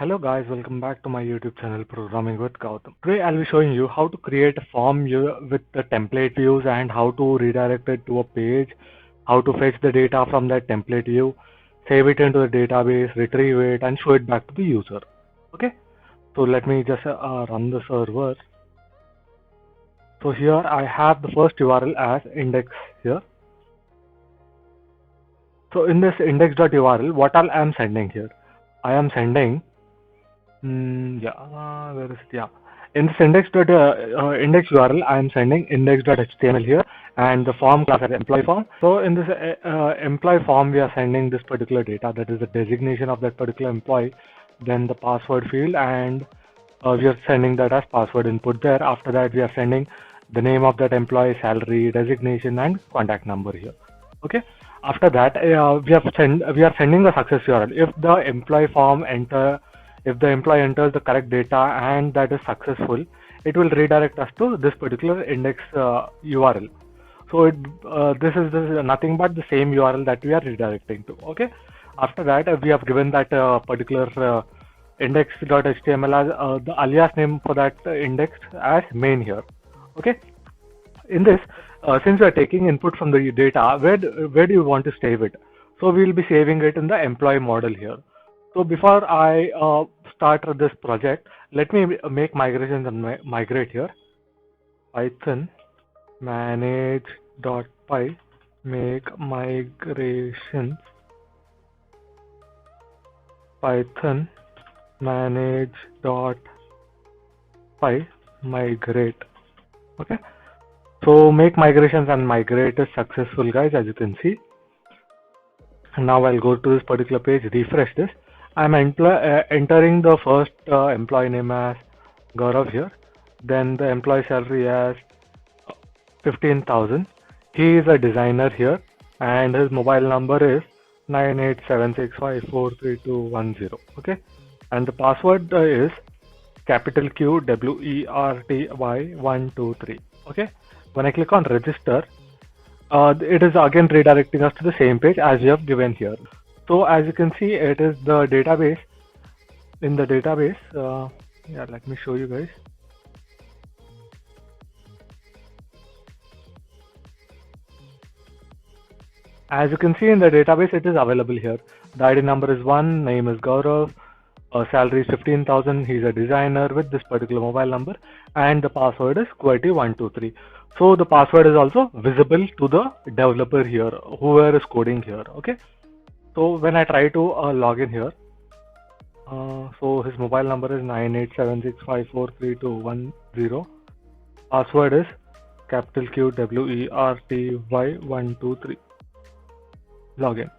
Hello guys, welcome back to my YouTube channel Programming with Gautam. Today I'll be showing you how to create a form with the template views and how to redirect it to a page, how to fetch the data from that template view, save it into the database, retrieve it and show it back to the user. Okay, so let me just run the server. So here I have the first URL as index here. So in this index.url, what all I am sending here? I am sending where is it? Yeah. In this index URL, I am sending index.html here and the form class as employee form. So in this employee form, we are sending this particular data, that is the designation of that particular employee, then the password field, and we are sending that as password input there. After that, we are sending the name of that employee, salary, designation, and contact number here. Okay. After that, we are sending the success URL. If the employee enters the correct data and that is successful, it will redirect us to this particular index URL. So this is nothing but the same URL that we are redirecting to. Okay. After that, we have given that particular index.html as the alias name for that index as main here. Okay. In this, since we are taking input from the data, where do you want to save it? So we will be saving it in the employee model here. So before I start this project, let me make migrations and migrate here. Python manage.py make migrations. Python manage.py migrate. Okay. So make migrations and migrate is successful, guys, as you can see. And now I'll go to this particular page, refresh this. I'm entering the first employee name as Gaurav here, then the employee salary as 15,000. He is a designer here and his mobile number is 9876543210. Okay, and the password is capital Q WERTY123. Okay, when I click on register, it is again redirecting us to the same page as we have given here. So as you can see, it is the database. In the database, yeah, let me show you guys. As you can see in the database, it is available here. The ID number is 1, name is Gaurav, salary is 15,000, he's a designer with this particular mobile number, and the password is QWERTY123. So the password is also visible to the developer here, whoever is coding here. Okay. So when I try to log in here, so his mobile number is 9876543210. Password is capital Q WERTY123. Login.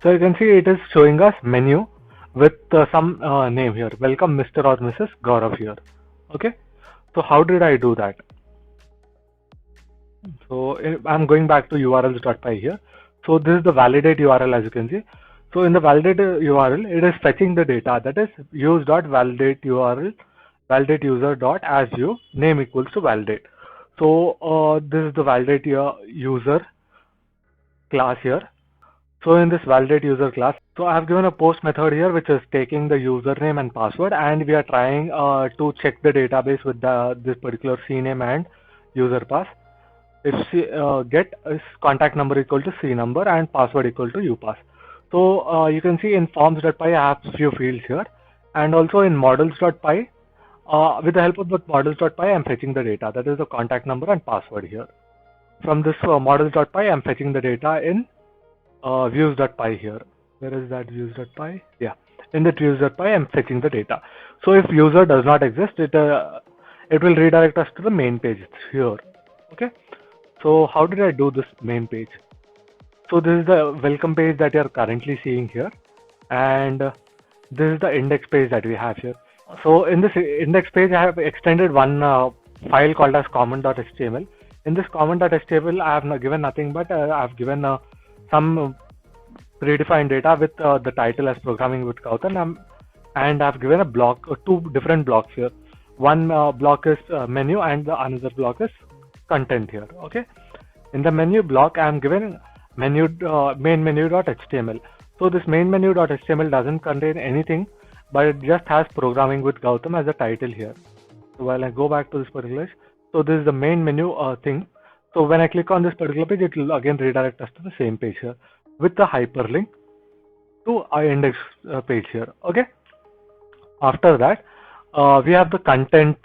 So you can see it is showing us menu with some name here. Welcome Mr. or Mrs. Gaurav here. Okay. So how did I do that? So I'm going back to urls.py here. So this is the validate URL, as you can see. So in the validate URL, it is fetching the data, that is use.validate URL, validate user dot as view name equals to validate. So this is the validate user class here. So in this validate user class, so I have given a post method here which is taking the username and password, and we are trying to check the database with this particular CNAME and user pass. If get is contact number equal to C number and password equal to upass. So you can see in forms.py I have few fields here, and also in models.py with the help of the models.py I'm fetching the data, that is the contact number and password here. From this models.py I'm fetching the data in views.py here. Where is that views.py? Yeah, in the views.py I'm fetching the data. So if user does not exist, it will redirect us to the main page here. Okay. So how did I do this main page? So this is the welcome page that you are currently seeing here, and this is the index page that we have here. So in this index page, I have extended one file called as comment.html. In this comment.html, I have given nothing but I have given some predefined data with the title as Programming with Gautam, and I have given a block, two different blocks here. One block is menu, and the another block is content here. Okay. In the menu block, I am given main menu.html. So this main menu.html doesn't contain anything but it just has programming with Gautam as a title here. So while I go back to this particular page, so this is the main menu thing. So when I click on this particular page, it will again redirect us to the same page here with the hyperlink to our index page here. Okay. After that, we have the content.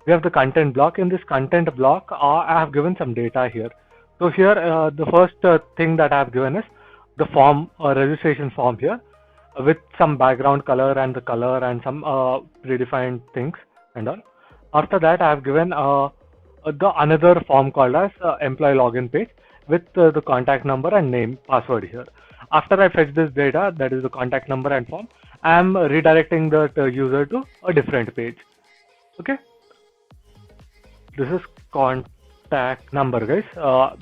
We have the content block. In this content block, I have given some data here. So here, the first thing that I have given is the form, registration form here, with some background color and the color and some predefined things and all. After that, I have given the another form called as employee login page with the contact number and name, password here. After I fetch this data, that is the contact number and form, I am redirecting the user to a different page. Okay. This is contact number, guys.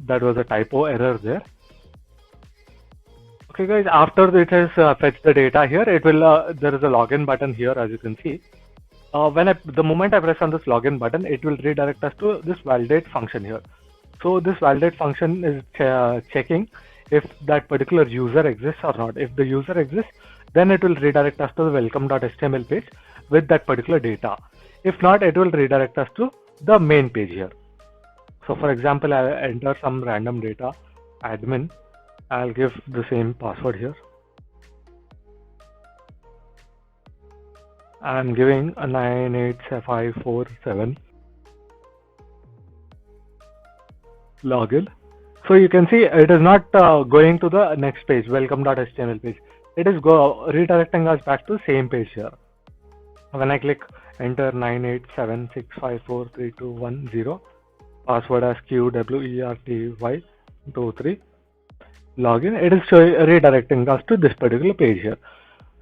That was a typo error there. Okay, guys. After it has fetched the data here, it will there is a login button here, as you can see. The moment I press on this login button, it will redirect us to this validate function here. So this validate function is checking if that particular user exists or not. If the user exists, then it will redirect us to the welcome.html page with that particular data. If not, it will redirect us to the main page here. So for example, I enter some random data, admin. I'll give the same password here. I'm giving a 98547 login. So you can see it is not going to the next page, welcome.html page. It is redirecting us back to same page here. When I click enter 98765432110, password as QWERTY23, login, it is redirecting us to this particular page here.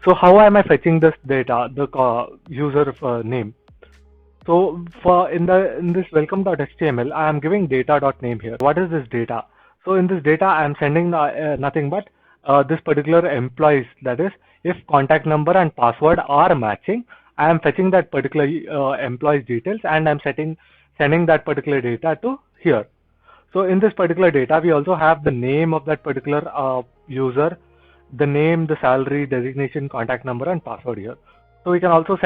So how am I fetching this data, the user name? So in this welcome.html, I am giving data.name here. What is this data? So in this data, I am sending nothing but this particular employees. That is, if contact number and password are matching, I am fetching that particular employee's details and I am sending that particular data to here. So in this particular data, we also have the name of that particular user, the name, the salary, designation, contact number, and password here. So we can also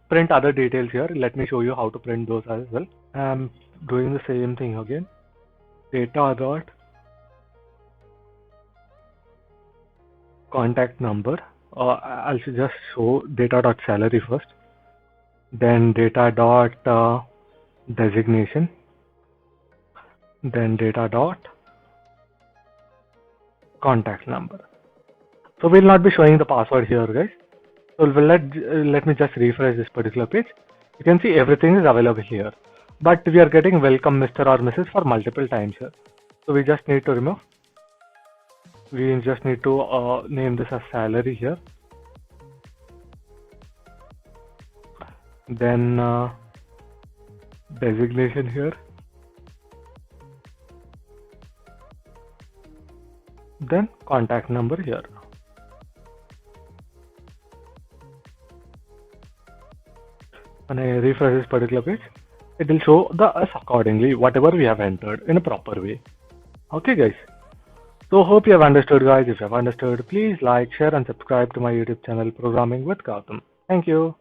print other details here. Let me show you how to print those as well. I'm doing the same thing again. Data dot contact number. I'll just show data dot salary first. Then data dot designation. Then data dot contact number. So we'll not be showing the password here, guys. So let me just refresh this particular page. You can see everything is available here, but we are getting welcome Mr. or Mrs. for multiple times here. So we just need to remove. We just need to name this as salary here. Then designation here. Then contact number here. When I refresh this particular page, it will show us accordingly whatever we have entered in a proper way. Okay, guys. So hope you have understood, guys. If you have understood, please like, share, and subscribe to my YouTube channel, Programming with Gautam. Thank you.